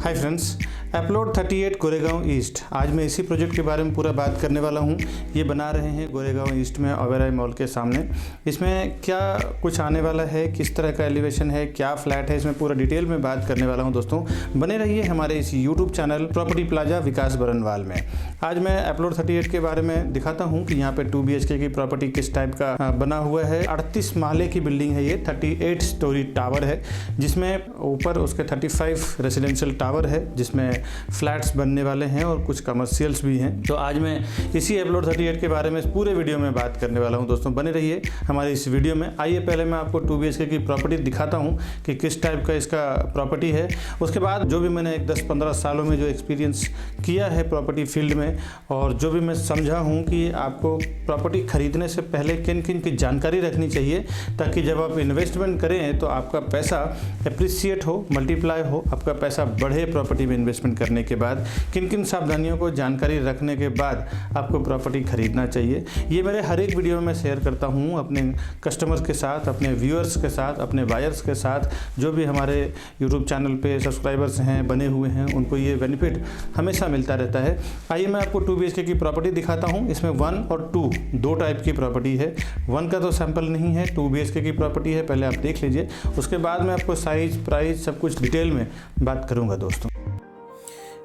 Hi friends, upload 38 Goregaon east. आज मैं इसी प्रोजेक्ट के बारे में पूरा बात करने वाला हूँ। ये बना रहे हैं गोरेगांव ईस्ट में ओबेरॉय मॉल के सामने। इसमें क्या कुछ आने वाला है, किस तरह का एलिवेशन है, क्या फ्लैट है, इसमें पूरा डिटेल में बात करने वाला हूँ। दोस्तों बने रहिए हमारे इस यूट्यूब चैनल प्रॉपर्टी प्लाजा विकास बरनवाल में। आज मैं अपलोड 38 के बारे में दिखाता हूँ कि यहाँ पे 2 BHK की प्रॉपर्टी किस टाइप का बना हुआ है। 38 माले की बिल्डिंग है ये, 38 स्टोरी टावर है, जिसमें ऊपर उसके 35 रेजिडेंशियल टावर है, जिसमें फ्लैट्स बनने वाले हैं और कुछ कमर्शियल्स भी हैं। तो आज मैं इसी अपलोड 38 के बारे में पूरे वीडियो में बात करने वाला हूं। दोस्तों बने रहिए हमारे इस वीडियो में। आइए पहले मैं आपको 2 BHK की प्रॉपर्टी दिखाता हूं कि किस टाइप का इसका प्रॉपर्टी है। उसके बाद जो भी मैंने 10-15 सालों में जो एक्सपीरियंस किया है प्रॉपर्टी फील्ड में, और जो भी मैं समझा हूँ कि आपको प्रॉपर्टी खरीदने से पहले किन किन की जानकारी रखनी चाहिए, ताकि जब आप इन्वेस्टमेंट करें तो आपका पैसा एप्रिसिएट हो, मल्टीप्लाई हो, आपका पैसा बढ़े। प्रॉपर्टी में इन्वेस्टमेंट करने के बाद किन किन सावधानियों को जानकारी रखने के बाद आपको प्रॉपर्टी खरीदना चाहिए, ये मेरे हर एक वीडियो में शेयर करता हूँ अपने कस्टमर्स के साथ, अपने व्यूअर्स के साथ, अपने बायर्स के साथ। जो भी हमारे यूट्यूब चैनल पे सब्सक्राइबर्स हैं, बने हुए हैं, उनको ये बेनिफिट हमेशा मिलता रहता है। आइए मैं आपको 2 BHK की प्रॉपर्टी दिखाता हूँ। इसमें 1 और 2 दो टाइप की प्रॉपर्टी है। 1 का तो सैंपल नहीं है, 2 BHK की प्रॉपर्टी है, पहले आप देख लीजिए। उसके बाद मैं आपको साइज, प्राइस सब कुछ डिटेल में बात करूँगा। दोस्तों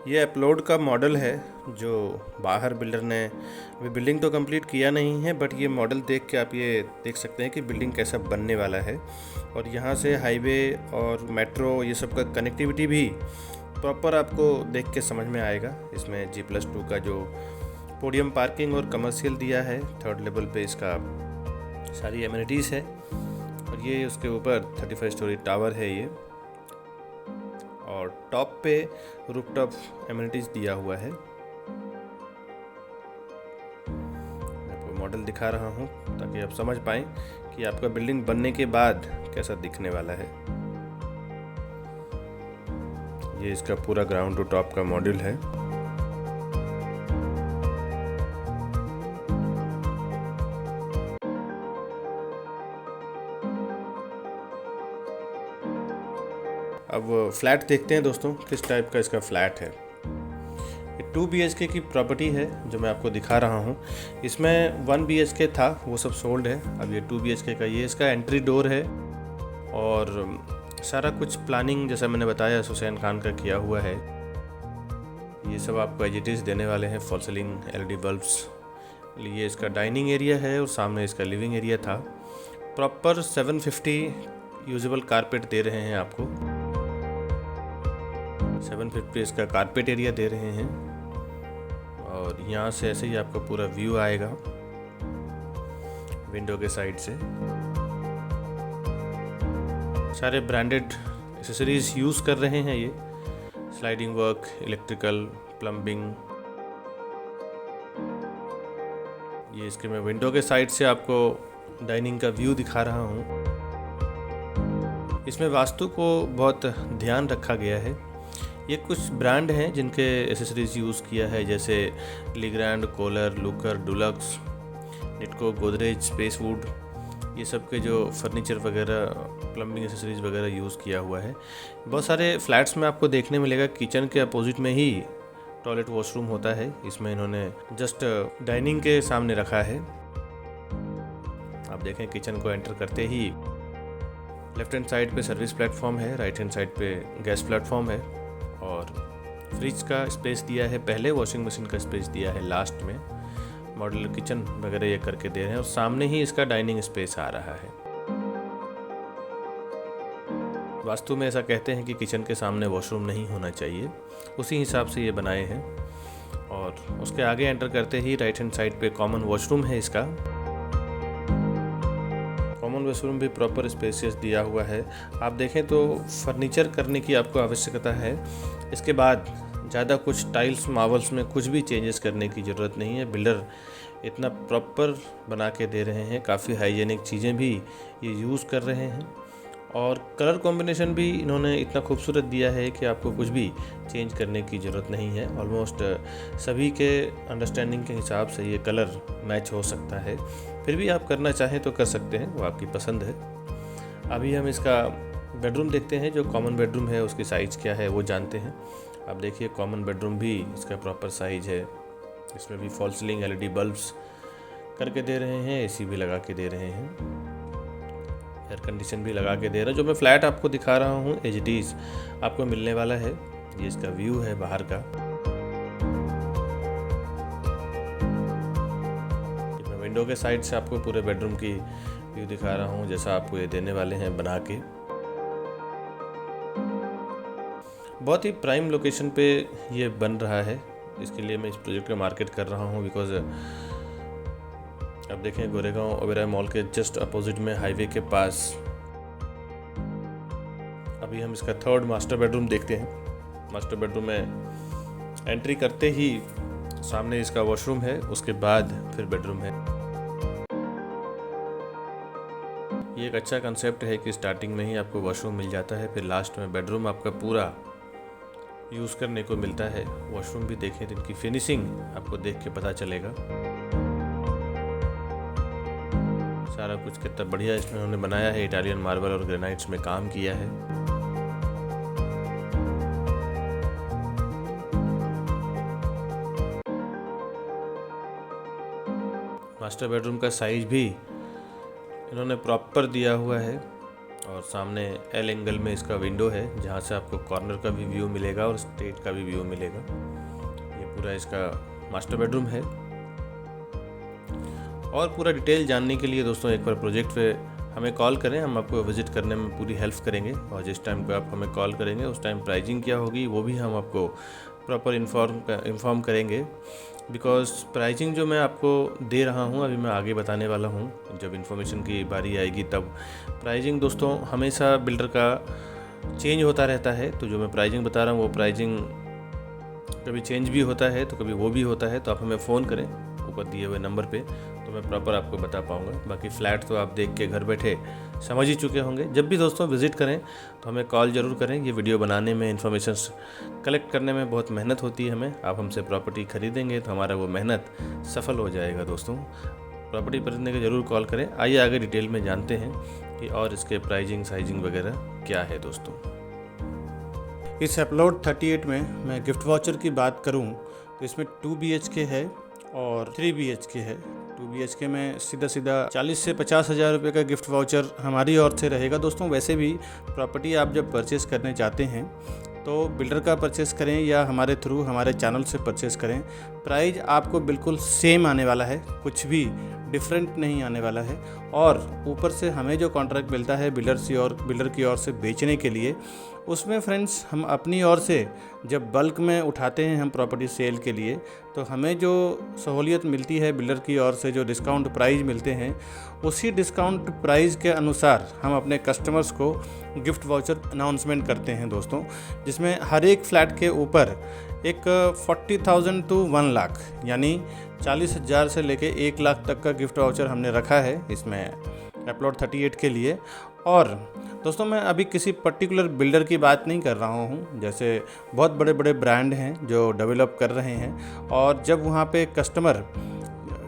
ये अपलोड का मॉडल है जो बाहर बिल्डर ने अभी बिल्डिंग तो कंप्लीट किया नहीं है, बट ये मॉडल देख के आप ये देख सकते हैं कि बिल्डिंग कैसा बनने वाला है। और यहाँ से हाईवे और मेट्रो ये सब का कनेक्टिविटी भी प्रॉपर आपको देख के समझ में आएगा। इसमें G+2 का जो पोडियम पार्किंग और कमर्शियल दिया है, 3rd लेवल पे इसका सारी एमिनिटीज़ है। और ये उसके ऊपर 35 स्टोरी टावर है ये, और टॉप पे रूफटॉप एमिनिटीज दिया हुआ है। मैं आपको मॉडल दिखा रहा हूँ ताकि आप समझ पाएँ कि आपका बिल्डिंग बनने के बाद कैसा दिखने वाला है। ये इसका पूरा ग्राउंड टू टॉप का मॉडल है। अब फ्लैट देखते हैं दोस्तों, किस टाइप का इसका फ्लैट है। ये 2 BHK की प्रॉपर्टी है जो मैं आपको दिखा रहा हूँ। इसमें 1 BHK था, वो सब सोल्ड है। अब ये 2 BHK का, ये इसका एंट्री डोर है और सारा कुछ प्लानिंग जैसा मैंने बताया हुसैन खान का किया हुआ है। ये सब आपको एजिटीज देने वाले हैं, फॉल सीलिंग LED बल्ब्स। ये इसका डाइनिंग एरिया है और सामने इसका लिविंग एरिया था। प्रॉपर 750 यूजेबल कारपेट दे रहे हैं आपको। 750 इसका कारपेट एरिया दे रहे हैं। और यहाँ से ऐसे ही आपका पूरा व्यू आएगा विंडो के साइड से। सारे ब्रांडेड एक्सेसरीज यूज़ कर रहे हैं ये, स्लाइडिंग वर्क, इलेक्ट्रिकल, प्लम्बिंग। ये इसके मैं विंडो के साइड से आपको डाइनिंग का व्यू दिखा रहा हूँ। इसमें वास्तु को बहुत ध्यान रखा गया है। ये कुछ ब्रांड हैं जिनके एसेसरीज यूज़ किया है, जैसे Legrand, Kohler, Luker, Dulux, Nitco, Godrej, Spacewood. ये सब के जो फर्नीचर वगैरह, प्लम्बिंग एसेसरीज वगैरह यूज़ किया हुआ है। बहुत सारे फ्लैट्स में आपको देखने मिलेगा किचन के अपोजिट में ही टॉयलेट वॉशरूम होता है। इसमें इन्होंने जस्ट डाइनिंग के सामने रखा है। आप देखें किचन को एंटर करते ही लेफ्ट हैंड साइड पे सर्विस प्लेटफॉर्म है, राइट हैंड साइड पे गैस प्लेटफॉर्म है, और फ्रिज का स्पेस दिया है पहले, वॉशिंग मशीन का स्पेस दिया है लास्ट में। मॉड्यूलर किचन वगैरह ये करके दे रहे हैं, और सामने ही इसका डाइनिंग स्पेस आ रहा है। वास्तु में ऐसा कहते हैं कि किचन के सामने वॉशरूम नहीं होना चाहिए, उसी हिसाब से ये बनाए हैं। और उसके आगे एंटर करते ही राइट हैंड साइड पे कॉमन वॉशरूम है इसका। कॉमन वॉशरूम भी प्रॉपर स्पेसियस दिया हुआ है। आप देखें तो फर्नीचर करने की आपको आवश्यकता है। इसके बाद ज़्यादा कुछ टाइल्स, मार्बल्स में कुछ भी चेंजेस करने की ज़रूरत नहीं है। बिल्डर इतना प्रॉपर बना के दे रहे हैं, काफ़ी हाइजेनिक चीज़ें भी ये यूज़ कर रहे हैं। और कलर कॉम्बिनेशन भी इन्होंने इतना खूबसूरत दिया है कि आपको कुछ भी चेंज करने की ज़रूरत नहीं है। ऑलमोस्ट सभी के अंडरस्टैंडिंग के हिसाब से ये कलर मैच हो सकता है। फिर भी आप करना चाहें तो कर सकते हैं, वो आपकी पसंद है। अभी हम इसका बेडरूम देखते हैं। जो कॉमन बेडरूम है उसकी साइज़ क्या है वो जानते हैं। आप देखिए कॉमन बेडरूम भी इसका प्रॉपर साइज़ है। इसमें भी फॉल सीलिंग LED बल्ब्स करके दे रहे हैं, AC भी लगा के दे रहे हैं, एयर कंडीशन भी लगा के दे रहे हैं। जो मैं फ्लैट आपको दिखा रहा हूँ एज इट इज़ आपको मिलने वाला है। ये इसका व्यू है बाहर का। मैं विंडो के साइड से आपको पूरे बेडरूम की व्यू दिखा रहा हूँ, जैसा आपको ये देने वाले हैं बना के। बहुत ही प्राइम लोकेशन पे ये बन रहा है, इसके लिए मैं इस प्रोजेक्ट को मार्केट कर रहा हूँ। बिकॉज अब देखें गोरेगांव ओबेरॉय मॉल के जस्ट अपोजिट में हाईवे के पास। अभी हम इसका 3rd मास्टर बेडरूम देखते हैं। मास्टर बेडरूम में एंट्री करते ही सामने इसका वॉशरूम है, उसके बाद फिर बेडरूम है। ये एक अच्छा कंसेप्ट है कि स्टार्टिंग में ही आपको वॉशरूम मिल जाता है, फिर लास्ट में बेडरूम आपका पूरा यूज़ करने को मिलता है। वॉशरूम भी देखें तो इनकी फिनिशिंग आपको देख के पता चलेगा। सारा कुछ कितना बढ़िया इसमें उन्होंने बनाया है। इटालियन मार्बल और ग्रेनाइट्स में काम किया है। मास्टर बेडरूम का साइज भी इन्होंने प्रॉपर दिया हुआ है और सामने L एंगल में इसका विंडो है, जहाँ से आपको कॉर्नर का भी व्यू मिलेगा और स्ट्रेट का भी व्यू मिलेगा। ये पूरा इसका मास्टर बेडरूम है। और पूरा डिटेल जानने के लिए दोस्तों एक बार प्रोजेक्ट पे हमें कॉल करें, हम आपको विज़िट करने में पूरी हेल्प करेंगे। और जिस टाइम पे आप हमें कॉल करेंगे उस टाइम प्राइजिंग क्या होगी वो भी हम आपको प्रॉपर इन्फॉर्म करेंगे। बिकॉज प्राइजिंग जो मैं आपको दे रहा हूँ अभी मैं आगे बताने वाला हूँ, जब इन्फॉर्मेशन की बारी आएगी तब। प्राइजिंग दोस्तों हमेशा बिल्डर का चेंज होता रहता है, तो जो मैं प्राइजिंग बता रहा हूँ वो प्राइजिंग कभी चेंज भी होता है तो कभी वो भी होता है। तो आप हमें फ़ोन करें ऊपर दिए हुए नंबर पे, तो मैं प्रॉपर आपको बता पाऊँगा। बाकी फ़्लैट तो आप देख के घर बैठे समझ ही चुके होंगे। जब भी दोस्तों विज़िट करें तो हमें कॉल ज़रूर करें। ये वीडियो बनाने में, इन्फॉर्मेशंस कलेक्ट करने में बहुत मेहनत होती है हमें। आप हमसे प्रॉपर्टी ख़रीदेंगे तो हमारा वो मेहनत सफल हो जाएगा। दोस्तों प्रॉपर्टी खरीदने के ज़रूर कॉल करें। आइए आगे डिटेल में जानते हैं कि और इसके प्राइजिंग साइजिंग वगैरह क्या है। दोस्तों इस अपलोड 38 में मैं गिफ्ट वाउचर की बात करूं तो इसमें 2 BHK है और 3 BHK है। 2 BHK में सीधा 40 से 50 हज़ार रुपये का गिफ्ट वाउचर हमारी ओर से रहेगा। दोस्तों वैसे भी प्रॉपर्टी आप जब परचेस करने जाते हैं तो बिल्डर का परचेस करें या हमारे थ्रू हमारे चैनल से परचेस करें, प्राइस आपको बिल्कुल सेम आने वाला है, कुछ भी डिफरेंट नहीं आने वाला है। और ऊपर से हमें जो कॉन्ट्रैक्ट मिलता है बिल्डर की ओर से बेचने के लिए, उसमें फ्रेंड्स हम अपनी ओर से जब बल्क में उठाते हैं हम प्रॉपर्टी सेल के लिए, तो हमें जो सहूलियत मिलती है बिल्डर की ओर से, जो डिस्काउंट प्राइस मिलते हैं, उसी डिस्काउंट प्राइस के अनुसार हम अपने कस्टमर्स को गिफ्ट वाउचर अनाउंसमेंट करते हैं दोस्तों, जिसमें हर एक फ्लैट के ऊपर एक 40,000 to 1 लाख यानी 40,000 से लेके 1 लाख तक का गिफ्ट वाउचर हमने रखा है इसमें अपलोड 38 के लिए। और दोस्तों मैं अभी किसी पर्टिकुलर बिल्डर की बात नहीं कर रहा हूँ, जैसे बहुत बड़े बड़े ब्रांड हैं जो डेवलप कर रहे हैं, और जब वहाँ पे कस्टमर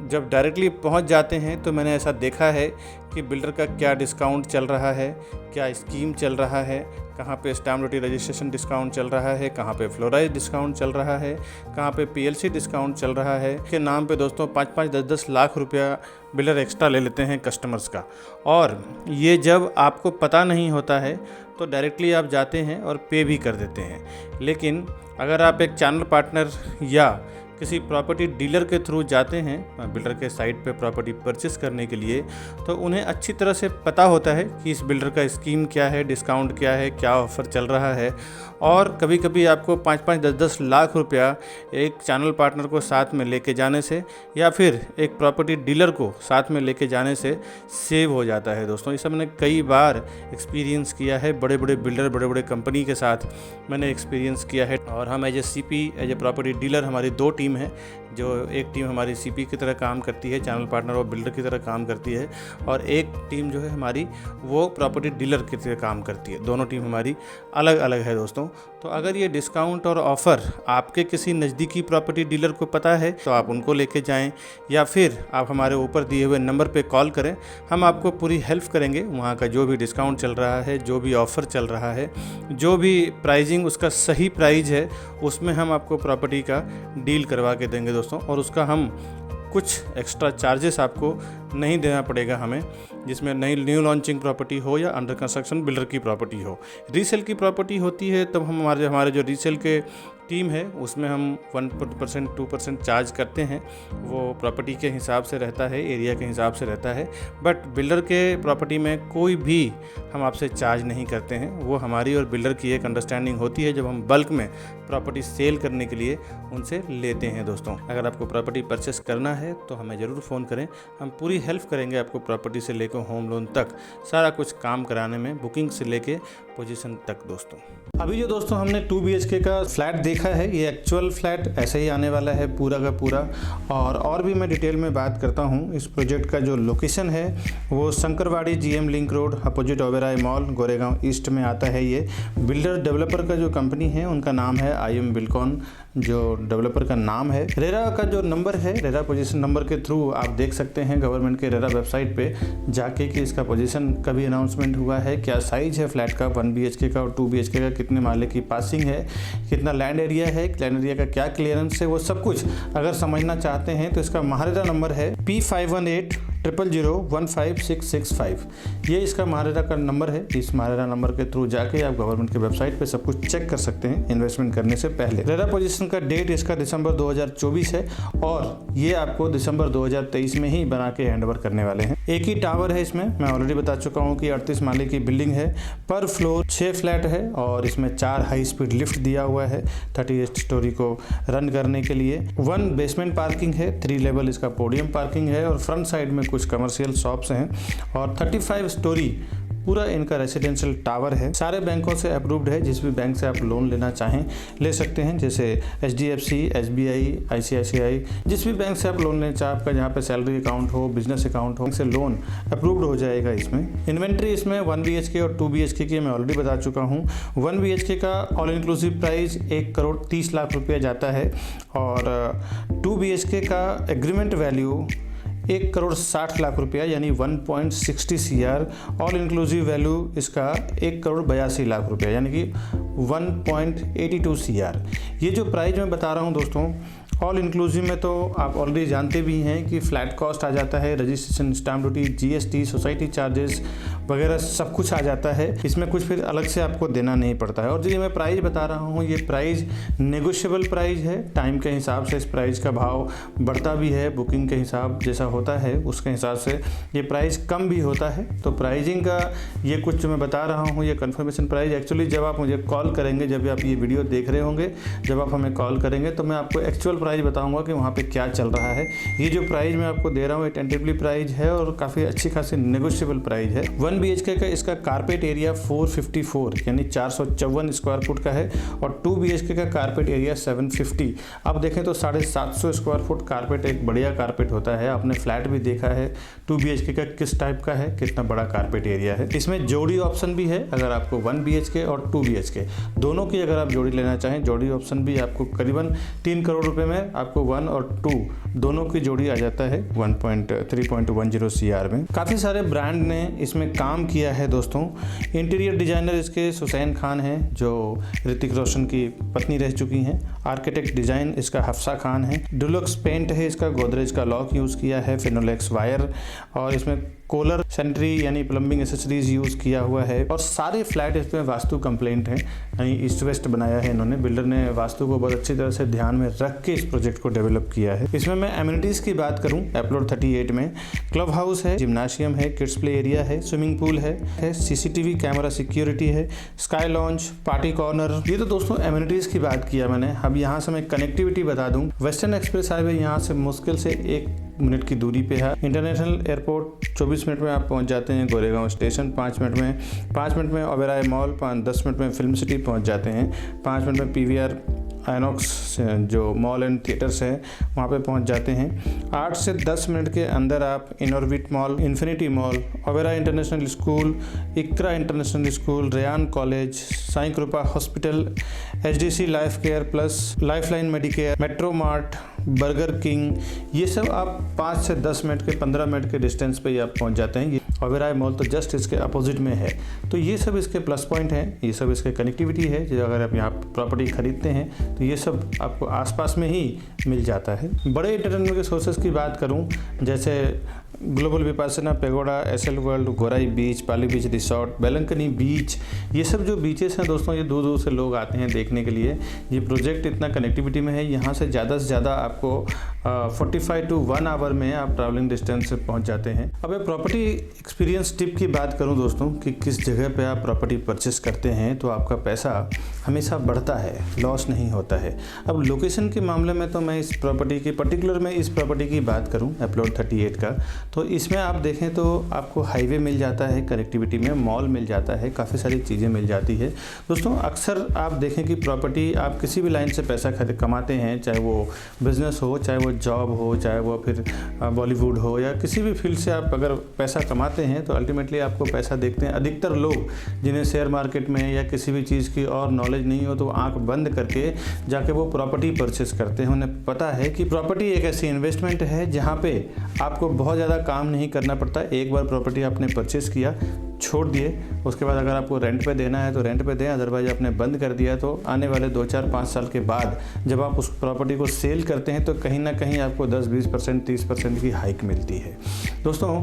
जब डायरेक्टली पहुँच जाते हैं तो मैंने ऐसा देखा है कि बिल्डर का क्या डिस्काउंट चल रहा है, क्या स्कीम चल रहा है, कहाँ पे स्टैम्प ड्यूटी रजिस्ट्रेशन डिस्काउंट चल रहा है, कहाँ पे फ्लोराइज डिस्काउंट चल रहा है, कहाँ पे PLC डिस्काउंट चल रहा है। के नाम पे दोस्तों 5-5, 10-10 लाख रुपया बिल्डर एक्स्ट्रा ले लेते हैं कस्टमर्स का। और ये जब आपको पता नहीं होता है तो डायरेक्टली आप जाते हैं और पे भी कर देते हैं। लेकिन अगर आप एक चैनल पार्टनर या किसी प्रॉपर्टी डीलर के थ्रू जाते हैं बिल्डर के साइट पे प्रॉपर्टी परचेस करने के लिए, तो उन्हें अच्छी तरह से पता होता है कि इस बिल्डर का स्कीम क्या है, डिस्काउंट क्या है, क्या ऑफ़र चल रहा है। और कभी कभी आपको 5-5, 10-10 लाख रुपया एक चैनल पार्टनर को साथ में लेके जाने से या फिर एक प्रॉपर्टी डीलर को साथ में लेके जाने से सेव हो जाता है। दोस्तों ये सब मैंने कई बार एक्सपीरियंस किया है, बड़े बड़े बिल्डर, बड़े बड़े कंपनी के साथ मैंने एक्सपीरियंस किया है। और हम as a CP, as a property dealer, हमारी 2 टीम टीम है, जो एक टीम हमारी सीपी की तरह काम करती है, चैनल पार्टनर और बिल्डर की तरह काम करती है, और एक टीम जो है हमारी वो प्रॉपर्टी डीलर की तरह काम करती है। दोनों टीम हमारी अलग अलग है दोस्तों। तो अगर ये डिस्काउंट और ऑफ़र आपके किसी नज़दीकी प्रॉपर्टी डीलर को पता है तो आप उनको लेके जाएं, या फिर आप हमारे ऊपर दिए हुए नंबर पे कॉल करें। हम आपको पूरी हेल्प करेंगे। वहाँ का जो भी डिस्काउंट चल रहा है, जो भी ऑफ़र चल रहा है, जो भी प्राइजिंग उसका सही प्राइस है, उसमें हम आपको प्रॉपर्टी का डील करवा के देंगे दोस्तों। और उसका हम कुछ एक्स्ट्रा चार्जेस आपको नहीं देना पड़ेगा हमें, जिसमें न्यू लॉन्चिंग प्रॉपर्टी हो या अंडर कंस्ट्रक्शन बिल्डर की प्रॉपर्टी हो। रीसेल की प्रॉपर्टी होती है तब हम हमारे जो रीसेल के टीम है उसमें हम 1% 2% चार्ज करते हैं। वो प्रॉपर्टी के हिसाब से रहता है, एरिया के हिसाब से रहता है। बट बिल्डर के प्रॉपर्टी में कोई भी हम आपसे चार्ज नहीं करते हैं। वो हमारी और बिल्डर की एक अंडरस्टैंडिंग होती है जब हम बल्क में प्रॉपर्टी सेल करने के लिए उनसे लेते हैं दोस्तों। अगर आपको प्रॉपर्टी परचेस करना है तो हमें ज़रूर फ़ोन करें। हम पूरी हेल्प करेंगे आपको प्रॉपर्टी से लेकर होम लोन तक, सारा कुछ काम कराने में, बुकिंग से लेके पोजीशन तक दोस्तों। अभी जो दोस्तों हमने 2 BHK का फ्लैट देखा है, ये एक्चुअल फ्लैट ऐसे ही आने वाला है पूरा का पूरा। और भी मैं डिटेल में बात करता हूँ। इस प्रोजेक्ट का जो लोकेशन है वो Shankarwadi GM link road opposite Oberoi mall Goregaon east में आता है। ये बिल्डर डेवलपर का जो कंपनी है उनका नाम है IM बिल्कॉन, जो डेवलपर का नाम है। रेरा का जो नंबर है, रेरा पोजीशन नंबर के थ्रू आप देख सकते हैं गवर्नमेंट के रेरा वेबसाइट पे जाके कि इसका पोजीशन कभी अनाउंसमेंट हुआ है, क्या साइज है फ्लैट का 1 BHK का और 2 BHK का, कितने माले की पासिंग है, कितना लैंड एरिया है, लैंड एरिया का क्या क्लियरेंस है, वो सब कुछ अगर समझना चाहते हैं तो इसका महारेरा नंबर है P5180001565। ये इसका महारेरा का नंबर है। इस महारेरा नंबर के थ्रू जाके आप गवर्नमेंट के वेबसाइट पे सब कुछ चेक कर सकते हैं इन्वेस्टमेंट करने से पहले। रेरा पोजीशन का डेट इसका दिसंबर 2024 है और ये आपको दिसंबर 2023 में ही बना के हैंडओवर करने वाले हैं। एक ही टावर है इसमें, मैं ऑलरेडी बता चुका हूँ कि 38 माले की बिल्डिंग है। पर फ्लोर 6 फ्लैट है और इसमें 4 हाई स्पीड लिफ्ट दिया हुआ है 38 स्टोरी को रन करने के लिए। 1 बेसमेंट पार्किंग है, 3 लेवल इसका पोडियम पार्किंग है और फ्रंट साइड में कुछ कमर्शियल शॉप्स हैं और 35 स्टोरी पूरा इनका रेसिडेंशियल टावर है। सारे बैंकों से अप्रूव्ड है। जिस भी बैंक से आप लोन लेना चाहें ले सकते हैं, जैसे HDFC, SBI, ICICI, जिस भी बैंक से आप लोन लेना चाहें, आपका जहाँ पे सैलरी अकाउंट हो, बिजनेस अकाउंट हो, से लोन अप्रूव्ड हो जाएगा इसमें। इन्वेंट्री इसमें 1 BHK और 2 BHK की मैं ऑलरेडी बता चुका हूँ। 1 BHK का ऑल इंक्लूसिव प्राइस 1,30,00,000 रुपये जाता है और 2 BHK का एग्रीमेंट वैल्यू 1,60,00,000 रुपया यानी 1.60 CR। ऑल इंक्लूसिव वैल्यू इसका 1,82,00,000 रुपया यानी कि 1.82 CR। ये जो प्राइस मैं बता रहा हूँ दोस्तों, ऑल इंक्लूसिव में तो आप ऑलरेडी जानते भी हैं कि फ्लैट कॉस्ट आ जाता है, registration, stamp duty, GST, society charges वगैरह सब कुछ आ जाता है। इसमें कुछ फिर अलग से आपको देना नहीं पड़ता है। और जो ये मैं प्राइस बता रहा हूँ ये प्राइस नेगोशिएबल प्राइस है। टाइम के हिसाब से इस प्राइस का भाव बढ़ता भी है, बुकिंग के हिसाब जैसा होता है उसके हिसाब से ये प्राइस कम भी होता है। तो प्राइजिंग का ये कुछ जो मैं बता रहा हूँ ये कन्फर्मेशन प्राइस एक्चुअली जब आप मुझे कॉल करेंगे, जब आप ये वीडियो देख रहे होंगे, जब आप हमें कॉल करेंगे तो मैं आपको एक्चुअल प्राइस बताऊंगा कि वहाँ पे क्या चल रहा है। ये जो प्राइस मैं आपको दे रहा हूँ ये टेंटेटिवली प्राइस है और काफ़ी अच्छी खासी नेगोशिएबल प्राइस है। 1 BHK का इसका कारपेट एरिया 454 यानी 454 स्क्वायर फुट का है और 2 BHK का कारपेट एरिया 750। अब देखें तो 750 स्क्वायर फुट कारपेट एक बढ़िया कारपेट होता है। आपने फ्लैट भी देखा है 2 BHK का किस टाइप का है, कितना बड़ा कारपेट एरिया है। इसमें जोड़ी ऑप्शन भी है। अगर आपको 1 BHK और 2 BHK दोनों की अगर आप जोड़ी लेना चाहें, जोड़ी ऑप्शन भी आपको करीबन 3 करोड़ रुपए में आपको 1 और 2 दोनों की जोड़ी आ जाता है 3.10 CR में। काफ़ी सारे ब्रांड ने इसमें काम किया है दोस्तों। इंटीरियर डिजाइनर इसके सुसैन खान हैं जो ऋतिक रोशन की पत्नी रह चुकी हैं। आर्किटेक्ट डिज़ाइन इसका हफ्सा खान है। डुलक्स पेंट है इसका, गोदरेज का लॉक यूज़ किया है, फिनोलेक्स वायर और इसमें कोलर सैनिटरी यानी प्लम्बिंग एसेसरीज यूज़ किया हुआ है। और सारे फ्लैट इसमें वास्तु कंप्लेंट हैं, यानी ईस्ट वेस्ट बनाया है इन्होंने। बिल्डर ने वास्तु को बहुत अच्छी तरह से ध्यान में रख के इस प्रोजेक्ट को डेवलप किया है। इसमें मैं एमिनिटीज़ की बात करूं, एप्लोड 38 में क्लब हाउस है, जिम्नाशियम है, किड्स प्ले एरिया है, स्विमिंग पूल है, CCTV कैमरा सिक्योरिटी है, स्काई लॉन्च, पार्टी कॉर्नर। ये तो दोस्तों एमिनिटीज़ की बात किया मैंने। अब यहाँ से मैं कनेक्टिविटी बता दूँ। वेस्टर्न एक्सप्रेस हाईवे यहाँ से मुश्किल से 1 मिनट की दूरी पे है। इंटरनेशनल एयरपोर्ट 24 मिनट में आप पहुंच जाते हैं। गोरेगांव स्टेशन 5 मिनट में ओबेरॉय मॉल, 10 मिनट में फिल्म सिटी पहुंच जाते हैं। 5 मिनट में PVR आइनॉक्स जो मॉल एंड थिएटर्स है वहाँ पे पहुँच जाते हैं। 8 से 10 मिनट के अंदर आप Inorbit mall, Infinity mall, Oberoi international school, Iqra international school, Ryan college, Sai Kripa hospital, HDC life care plus, Lifeline Medicare, Metro Mart, Burger King, ये सब आप 5 से 10 मिनट के 15 मिनट के डिस्टेंस पे ही आप पहुंच जाते हैं। ये ओबेरॉय मॉल तो जस्ट इसके अपोजिट में है। तो ये सब इसके प्लस पॉइंट हैं, ये सब इसके कनेक्टिविटी है। जो अगर आप यहाँ प्रॉपर्टी खरीदते हैं तो ये सब आपको आसपास में ही मिल जाता है। बड़े एंटरटेनमेंट के सोर्सेज की बात करूँ, जैसे global Vipassana pagoda, SL world, Gorai beach, Pali beach resort, Velankanni beach, ये सब जो बीचेस हैं दोस्तों, ये दूर दूर से लोग आते हैं देखने के लिए। ये प्रोजेक्ट इतना कनेक्टिविटी में है, यहाँ से ज़्यादा आपको 45 to 1 आवर में आप ट्रैवलिंग डिस्टेंस से पहुँच जाते हैं। अब मैं प्रॉपर्टी एक्सपीरियंस टिप की बात करूँ दोस्तों कि किस जगह पे आप प्रॉपर्टी परचेस करते हैं तो आपका पैसा हमेशा बढ़ता है, लॉस नहीं होता है। अब लोकेशन के मामले में तो मैं इस प्रॉपर्टी की पर्टिकुलर में इस प्रॉपर्टी की बात करूँ अपलोड 38 का, तो इसमें आप देखें तो आपको हाईवे मिल जाता है, कनेक्टिविटी में मॉल मिल जाता है, काफ़ी सारी चीज़ें मिल जाती है। दोस्तों अक्सर आप देखें कि प्रॉपर्टी आप किसी भी लाइन से पैसा कमाते हैं, चाहे वो बिज़नेस हो, चाहे वो जॉब हो, चाहे वो फिर बॉलीवुड हो, या किसी भी फील्ड से आप अगर पैसा कमाते हैं तो अल्टीमेटली आपको पैसा देखते हैं। अधिकतर लोग जिन्हें शेयर मार्केट में या किसी भी चीज़ की और नॉलेज नहीं हो तो आंख बंद करके जाके वो प्रॉपर्टी परचेस करते हैं। उन्हें पता है कि प्रॉपर्टी एक ऐसी इन्वेस्टमेंट है जहाँ पे आपको बहुत ज़्यादा काम नहीं करना पड़ता। एक बार प्रॉपर्टी आपने परचेस किया, छोड़ दिए, उसके बाद अगर आपको रेंट पे देना है तो रेंट पे दें, अदरवाइज आपने बंद कर दिया तो आने वाले 2, 4, 5 साल के बाद जब आप उस प्रॉपर्टी को सेल करते हैं तो कहीं ना कहीं आपको 10-20%, 30% की हाइक मिलती है। दोस्तों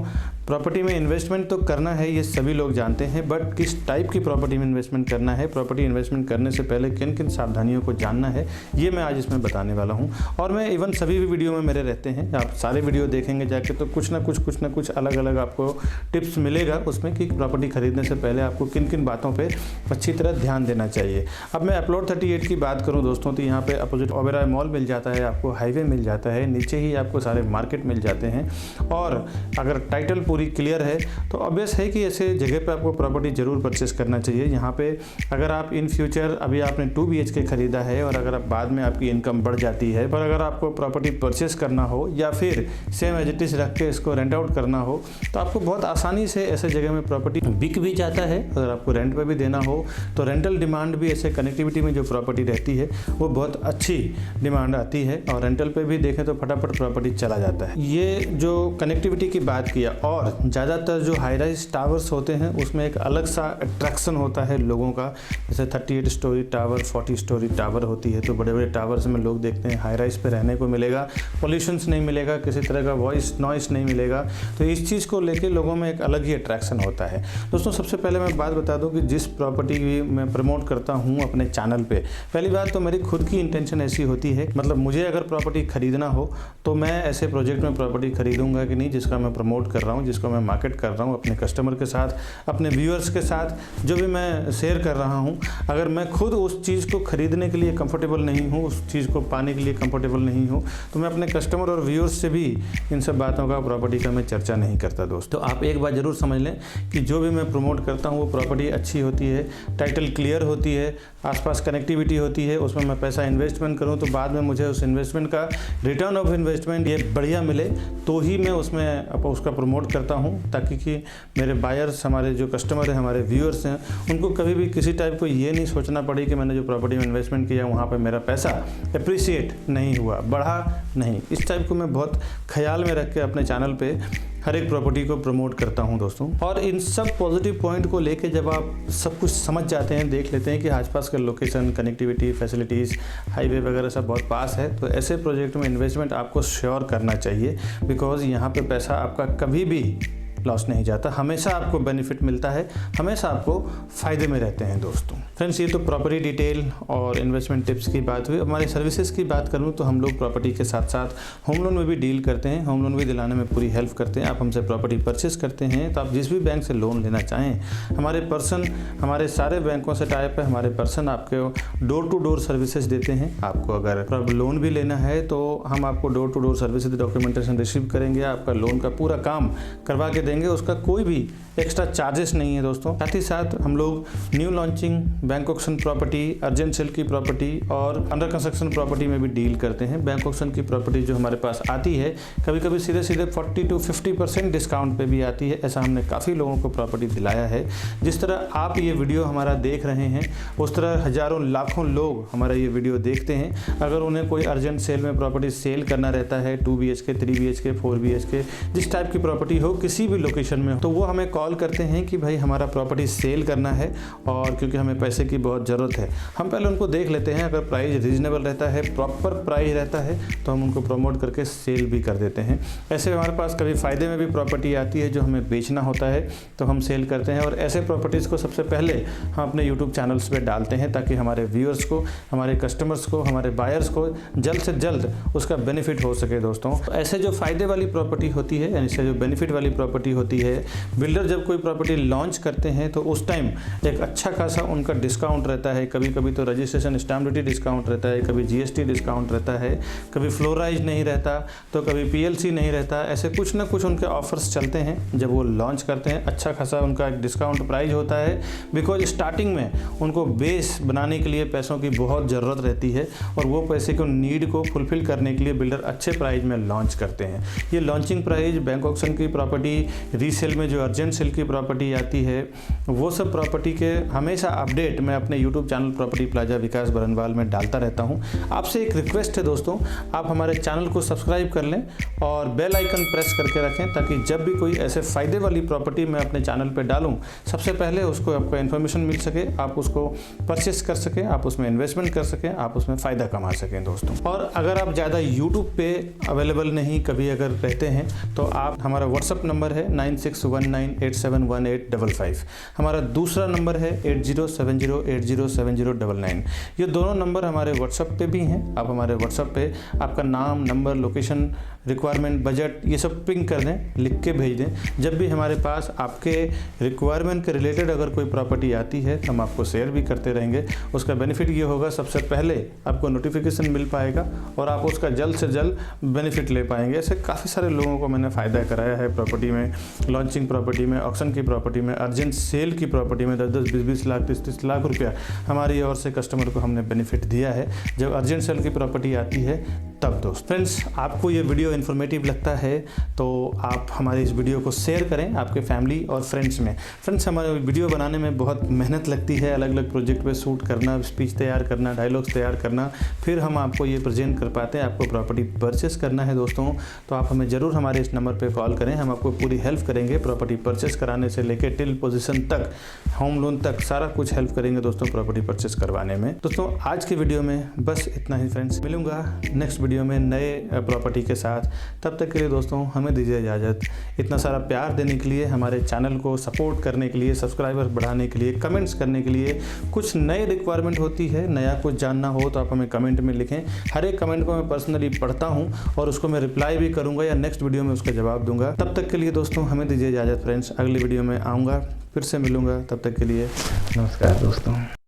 प्रॉपर्टी में इन्वेस्टमेंट तो करना है, ये सभी लोग जानते हैं, बट किस टाइप की प्रॉपर्टी में इन्वेस्टमेंट करना है, प्रॉपर्टी इन्वेस्टमेंट करने से पहले किन किन सावधानियों को जानना है, ये मैं आज इसमें बताने वाला हूँ। और मैं इवन सभी भी वीडियो में मेरे रहते हैं, आप सारे वीडियो देखेंगे जाके तो कुछ ना कुछ अलग अलग आपको टिप्स मिलेगा उसमें कि प्रॉपर्टी खरीदने से पहले आपको किन किन बातों पे अच्छी तरह ध्यान देना चाहिए। अब मैं अपलोड 38 की बात करूं दोस्तों तो यहाँ पे अपोजिट ओबेरॉय मॉल मिल जाता है, आपको हाईवे मिल जाता है, नीचे ही आपको सारे मार्केट मिल जाते हैं। और अगर टाइटल पूरी क्लियर है तो ऑब्वियस है कि ऐसे जगह पे आपको प्रॉपर्टी जरूर परचेस करना चाहिए। यहाँ पे अगर आप इन फ्यूचर अभी आपने 2 BHK खरीदा है और अगर आप बाद में आपकी इनकम बढ़ जाती है, पर अगर आपको प्रॉपर्टी परचेस करना हो या फिर सेम एज इट इज रख के इसको रेंट आउट करना हो तो आपको बहुत आसानी से ऐसे जगह में प्रॉपर्टी बिक भी जाता है। अगर आपको रेंट पे भी देना हो तो रेंटल डिमांड भी ऐसे कनेक्टिविटी में जो प्रॉपर्टी रहती है वो बहुत अच्छी डिमांड आती है और रेंटल पे भी देखें तो फटाफट प्रॉपर्टी चला जाता है। ये जो कनेक्टिविटी की बात किया, और ज़्यादातर जो हाई राइज टावर्स होते हैं उसमें एक अलग सा अट्रैक्शन होता है लोगों का, जैसे 38 स्टोरी टावर, 40 स्टोरी टावर होती है, तो बड़े बड़े टावर्स में लोग देखते हैं हाई राइज पे रहने को मिलेगा, पॉल्यूशंस नहीं मिलेगा, किसी तरह का वॉइस नॉइस नहीं मिलेगा, तो इस चीज़ को लेके लोगों में एक अलग ही अट्रैक्शन होता है। दोस्तों सबसे पहले मैं बात बता दूं कि जिस प्रॉपर्टी की मैं प्रमोट करता हूं अपने चैनल पे, पहली बात तो मेरी खुद की इंटेंशन ऐसी होती है, मतलब मुझे अगर प्रॉपर्टी खरीदना हो तो मैं ऐसे प्रोजेक्ट में प्रॉपर्टी खरीदूंगा कि नहीं जिसका मैं प्रमोट कर रहा हूं, जिसको मैं मार्केट कर रहा हूं अपने कस्टमर के साथ, अपने व्यूअर्स के साथ, जो भी मैं शेयर कर रहा हूं, अगर मैं खुद उस चीज़ को खरीदने के लिए कंफर्टेबल नहीं हूं, उस चीज़ को पाने के लिए कंफर्टेबल नहीं हूं, तो मैं अपने कस्टमर और व्यूअर्स से भी इन सब बातों का, प्रॉपर्टी का मैं चर्चा नहीं करता। दोस्तों आप एक बात ज़रूर समझ लें कि जो भी मैं प्रमोट करता हूँ वो प्रॉपर्टी अच्छी होती है, टाइटल क्लियर होती है, आसपास कनेक्टिविटी होती है, उसमें मैं पैसा इन्वेस्टमेंट करूँ तो बाद में मुझे उस इन्वेस्टमेंट का रिटर्न ऑफ इन्वेस्टमेंट ये बढ़िया मिले तो ही मैं उसमें उसका प्रमोट करता हूँ, ताकि कि मेरे बायर्स, हमारे जो कस्टमर हैं, हमारे व्यूअर्स हैं, उनको कभी भी किसी टाइप को ये नहीं सोचना पड़े कि मैंने जो प्रॉपर्टी में इन्वेस्टमेंट किया वहाँ पर मेरा पैसा अप्रिसिएट नहीं हुआ, बढ़ा नहीं। इस टाइप को मैं बहुत ख्याल में रख के अपने चैनल पे हर एक प्रॉपर्टी को प्रमोट करता हूं दोस्तों। और इन सब पॉजिटिव पॉइंट को लेके जब आप सब कुछ समझ जाते हैं, देख लेते हैं कि आसपास का लोकेशन, कनेक्टिविटी, फैसिलिटीज़, हाईवे वगैरह सब बहुत पास है, तो ऐसे प्रोजेक्ट में इन्वेस्टमेंट आपको श्योर करना चाहिए, बिकॉज यहाँ पे पैसा आपका कभी भी लॉस नहीं जाता, हमेशा आपको बेनिफिट मिलता है, हमेशा आपको फ़ायदे में रहते हैं दोस्तों। फ्रेंड्स ये तो प्रॉपर्टी डिटेल और इन्वेस्टमेंट टिप्स की बात हुई। हमारी सर्विसेज की बात करूँ तो हम लोग प्रॉपर्टी के साथ साथ होम लोन में भी डील करते हैं, होम लोन भी दिलाने में पूरी हेल्प करते हैं। आप हमसे प्रॉपर्टी परचेस करते हैं तो आप जिस भी बैंक से लोन लेना चाहें, हमारे पर्सन, हमारे सारे बैंकों से टाइप है, हमारे पर्सन आपको डोर टू डोर सर्विसेज देते हैं। आपको अगर लोन भी लेना है तो हम आपको door to door services, documentation receive करेंगे, आपका लोन का पूरा काम करवा के देंगे, लेंगे उसका कोई भी एक्स्ट्रा चार्जेस नहीं है दोस्तों। साथ ही साथ हम लोग new launching, bank auction property, urgent sale की प्रॉपर्टी और अंडर कंस्ट्रक्शन प्रॉपर्टी में भी डील करते हैं। बैंक ऑक्शन की प्रॉपर्टी जो हमारे पास आती है कभी कभी सीधे 40 to 50% डिस्काउंट पे भी आती है। ऐसा हमने काफ़ी लोगों को प्रॉपर्टी दिलाया है। जिस तरह आप ये वीडियो हमारा देख रहे हैं उस तरह हज़ारों लाखों लोग हमारा ये वीडियो देखते हैं। अगर उन्हें कोई अर्जेंट सेल में प्रॉपर्टी सेल करना रहता है, 2 BHK, 3 BHK, 4 BHK, जिस टाइप की प्रॉपर्टी हो, किसी भी लोकेशन में हो, तो वो हमें कॉल करते हैं कि भाई हमारा प्रॉपर्टी सेल करना है और क्योंकि हमें पैसे की बहुत ज़रूरत है। हम पहले उनको देख लेते हैं, अगर प्राइस रीजनेबल रहता है, प्रॉपर प्राइस रहता है, तो हम उनको प्रमोट करके सेल भी कर देते हैं। ऐसे हमारे पास कभी फ़ायदे में भी प्रॉपर्टी आती है जो हमें बेचना होता है तो हम सेल करते हैं, और ऐसे प्रॉपर्टीज़ को सबसे पहले हम अपने यूट्यूब चैनल्स पे डालते हैं ताकि हमारे व्यूअर्स को, हमारे कस्टमर्स को, हमारे बायर्स को जल्द से जल्द उसका बेनिफिट हो सके दोस्तों। तो ऐसे जो फ़ायदे वाली प्रॉपर्टी होती है, यानी जो बेनिफिट वाली प्रॉपर्टी होती है, बिल्डर जब कोई प्रॉपर्टी लॉन्च करते हैं तो उस टाइम एक अच्छा खासा उनका डिस्काउंट रहता है। कभी कभी तो रजिस्ट्रेशन स्टैम्प ड्यूटी डिस्काउंट रहता है, कभी GST डिस्काउंट रहता है, कभी फ्लोराइज नहीं रहता, तो कभी PLC नहीं रहता। ऐसे कुछ ना कुछ उनके ऑफर्स चलते हैं जब वो लॉन्च करते हैं। अच्छा खासा उनका एक डिस्काउंट प्राइस होता है, बिकॉज स्टार्टिंग में उनको बेस बनाने के लिए पैसों की बहुत ज़रूरत रहती है और वो पैसे को नीड को फुलफिल करने के लिए बिल्डर अच्छे प्राइस में लॉन्च करते हैं। ये लॉन्चिंग प्राइस, बैंक ऑक्शन की प्रॉपर्टी, रीसेल में जो अर्जेंट सेल की प्रॉपर्टी आती है, वो सब प्रॉपर्टी के हमेशा अपडेट मैं अपने यूट्यूब चैनल प्रॉपर्टी प्लाजा विकास बरनवाल में डालता रहता हूँ। आपसे एक रिक्वेस्ट है दोस्तों, आप हमारे चैनल को सब्सक्राइब कर लें और बेल आइकन प्रेस करके रखें ताकि जब भी कोई ऐसे फ़ायदे वाली प्रॉपर्टी मैं अपने चैनल पे डालूं सबसे पहले उसको आपको इन्फॉर्मेशन मिल सके, आप उसको परचेस कर सकें, आप उसमें इन्वेस्टमेंट कर सकें, आप उसमें फ़ायदा कमा सकें दोस्तों। और अगर आप ज़्यादा यूट्यूब पे अवेलेबल नहीं कभी अगर रहते हैं तो आप, हमारा व्हाट्सअप नंबर है 9619871855। हमारा दूसरा नंबर है 8070807099। ये दोनों नंबर हमारे व्हाट्सएप पे भी हैं। आप हमारे व्हाट्सएप पे आपका नाम, नंबर, लोकेशन, रिक्वायरमेंट, बजट, ये सब पिंग कर दें, लिख के भेज दें। जब भी हमारे पास आपके रिक्वायरमेंट के रिलेटेड अगर कोई प्रॉपर्टी आती है तो हम आपको शेयर भी करते रहेंगे। उसका बेनिफिट ये होगा, सबसे पहले आपको नोटिफिकेशन मिल पाएगा और आप उसका जल्द से जल्द बेनिफिट ले पाएंगे। ऐसे काफ़ी सारे लोगों को मैंने फ़ायदा कराया है प्रॉपर्टी में, लॉन्चिंग प्रॉपर्टी में, ऑक्शन की प्रॉपर्टी में, अर्जेंट सेल की प्रॉपर्टी में 10-10, 20-20 लाख, 30-30 लाख रुपया हमारी ओर से कस्टमर को हमने बेनिफिट दिया है जब अर्जेंट सेल की प्रॉपर्टी आती है तब। दोस्त फ्रेंड्स, आपको ये वीडियो इन्फॉर्मेटिव लगता है तो आप हमारे इस वीडियो को शेयर करें आपके फैमिली और फ्रेंड्स में। फ्रेंड्स, हमारे वीडियो बनाने में बहुत मेहनत लगती है, अलग अलग प्रोजेक्ट पे शूट करना, स्पीच तैयार करना, डायलॉग्स तैयार करना, फिर हम आपको ये प्रेजेंट कर पाते हैं। आपको प्रॉपर्टी परचेस करना है दोस्तों तो आप हमें ज़रूर हमारे इस नंबर पर कॉल करें, हम आपको पूरी हेल्प करेंगे। प्रॉपर्टी परचेस कराने से लेकर टिल पोजीशन तक, होम लोन तक, सारा कुछ हेल्प करेंगे दोस्तों प्रॉपर्टी परचेस करवाने में। दोस्तों, आज की वीडियो में बस इतना ही फ्रेंड्स। मिलूंगा नेक्स्ट वीडियो में नए प्रॉपर्टी के साथ। तब तक के लिए दोस्तों हमें दीजिए इजाज़त। इतना सारा प्यार देने के लिए, हमारे चैनल को सपोर्ट करने के लिए, सब्सक्राइबर बढ़ाने के लिए, कमेंट्स करने के लिए। कुछ नए रिक्वायरमेंट होती है, नया कुछ जानना हो तो आप हमें कमेंट में लिखें। हर एक कमेंट को मैं पर्सनली पढ़ता हूँ और उसको मैं रिप्लाई भी करूँगा या नेक्स्ट वीडियो में उसका जवाब दूंगा। तब तक के लिए दोस्तों हमें दीजिए इजाज़त फ्रेंड्स। अगली वीडियो में आऊँगा, फिर से मिलूँगा। तब तक के लिए नमस्कार दोस्तों।